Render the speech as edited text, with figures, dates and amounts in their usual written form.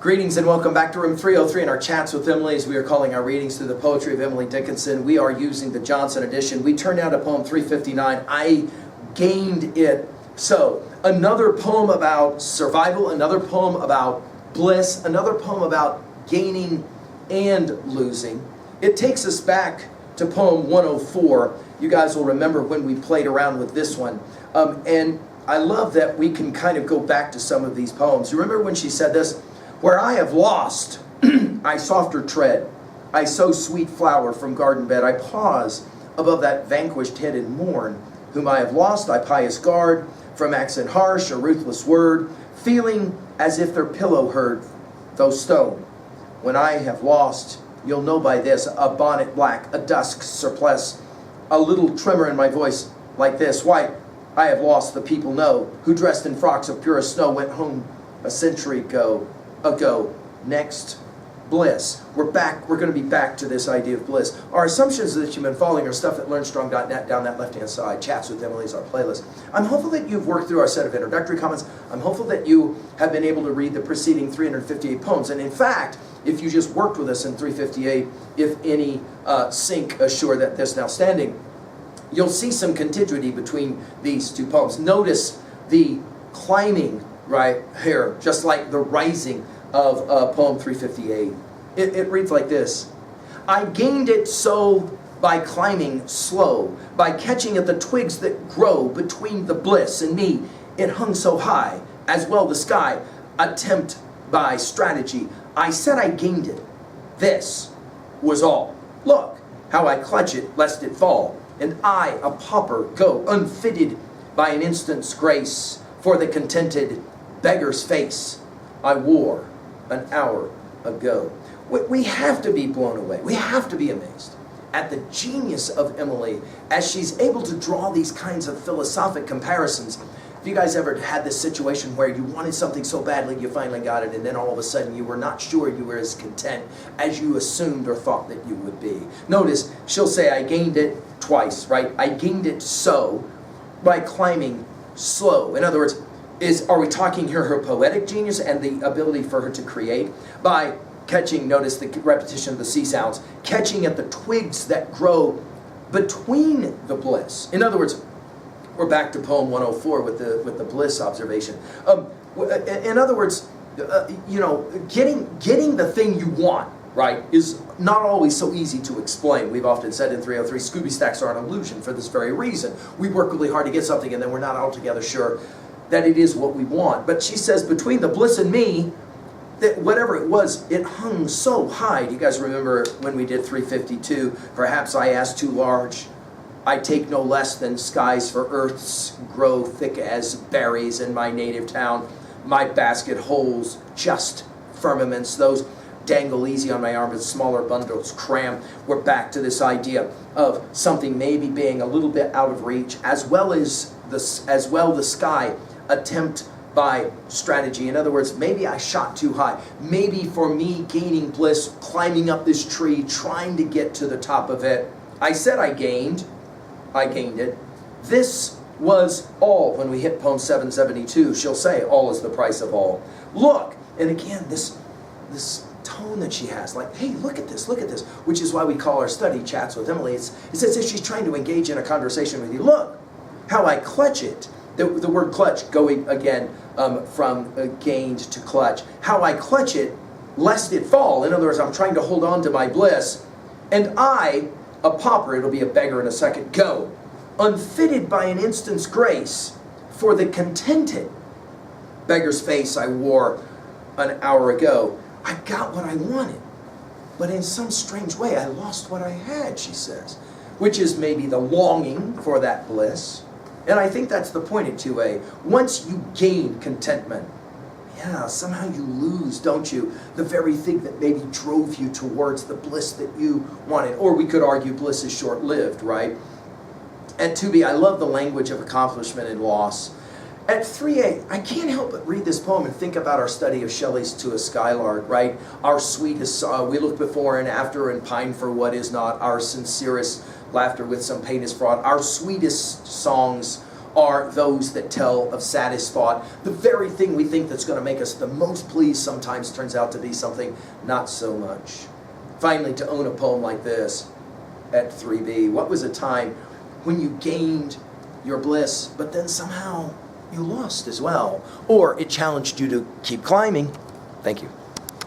Greetings and welcome back to room 303 in our chats with Emily, as we are calling our readings through the poetry of Emily Dickinson. We are using the Johnson edition. We turned out to poem 359. I gained it. So, another poem about survival, another poem about bliss, another poem about gaining and losing. It takes us back to poem 104. You guys will remember when we played around with this one. And I love that we can kind of go back to some of these poems. You remember when she said this? Where I have lost, I softer tread. I sow sweet flower from garden bed. I pause above that vanquished head and mourn. Whom I have lost, I pious guard from accent harsh, a ruthless word, feeling as if their pillow heard, though stone. When I have lost, you'll know by this, a bonnet black, a dusk surplice, a little tremor in my voice like this. Why, I have lost, the people know, who dressed in frocks of purest snow went home a century ago. Next, bliss. We're back. We're going to be back to this idea of bliss. Our assumptions that you've been following are stuff at learnstrong.net down that left-hand side. Chats with Emily is our playlist. I'm hopeful that you've worked through our set of introductory comments. I'm hopeful that you have been able to read the preceding 358 poems. And in fact, if you just worked with us in 358, if any sink assure that this now standing, you'll see some contiguity between these two poems. Notice the climbing right here, just like the rising of poem 358. It reads like this. I gained it so by climbing slow, by catching at the twigs that grow between the bliss and me. It hung so high, as well the sky, attempt by strategy. I said I gained it. This was all. Look how I clutch it lest it fall, and I, a pauper, go unfitted by an instant's grace for the contented beggar's face I wore an hour ago. We have to be blown away. We have to be amazed at the genius of Emily as she's able to draw these kinds of philosophic comparisons. Have you guys ever had this situation where you wanted something so badly you finally got it, and then all of a sudden you were not sure you were as content as you assumed or thought that you would be? Notice she'll say, I gained it twice, right? I gained it so by climbing slow. In other words, are we talking here her poetic genius and the ability for her to create by catching, notice the repetition of the C sounds, catching at the twigs that grow between the bliss. In other words, we're back to poem 104 with the bliss observation. In other words, getting the thing you want, right, is not always so easy to explain. We've often said in 303, Scooby stacks are an illusion for this very reason. We work really hard to get something and then we're not altogether sure that it is what we want. But she says, between the bliss and me, that whatever it was, it hung so high. Do you guys remember when we did 352? Perhaps I asked too large. I take no less than skies for earths grow thick as berries in my native town. My basket holds just firmaments. Those dangle easy on my arm as smaller bundles cram. We're back to this idea of something maybe being a little bit out of reach, as well the sky attempt by strategy. In other words, maybe I shot too high. Maybe for me, gaining bliss, climbing up this tree, trying to get to the top of it. I said I gained it. This was all. When we hit poem 772, she'll say, all is the price of all. Look, and again, this tone that she has, like, hey, look at this, which is why we call our study Chats with Emily. It's as if she's trying to engage in a conversation with you. Look how I clutch it. The word clutch going again from gained to clutch. How I clutch it lest it fall. In other words, I'm trying to hold on to my bliss. And I, a pauper, it'll be a beggar in a second, go, unfitted by an instant's grace for the contented beggar's face I wore an hour ago. I got what I wanted, but in some strange way I lost what I had, she says, which is maybe the longing for that bliss. And I think that's the point at 2A. Once you gain contentment, yeah, somehow you lose, don't you, the very thing that maybe drove you towards the bliss that you wanted. Or we could argue bliss is short-lived, right? At 2B, I love the language of accomplishment and loss. At 3A, I can't help but read this poem and think about our study of Shelley's To a Skylark, right? Our sweetest, we look before and after and pine for what is not. Our sincerest laughter with some pain is fraught. Our sweetest songs are those that tell of saddest thought. The very thing we think that's going to make us the most pleased sometimes turns out to be something not so much. Finally, to own a poem like this at 3B. What was a time when you gained your bliss, but then somehow you lost as well? Or it challenged you to keep climbing. Thank you.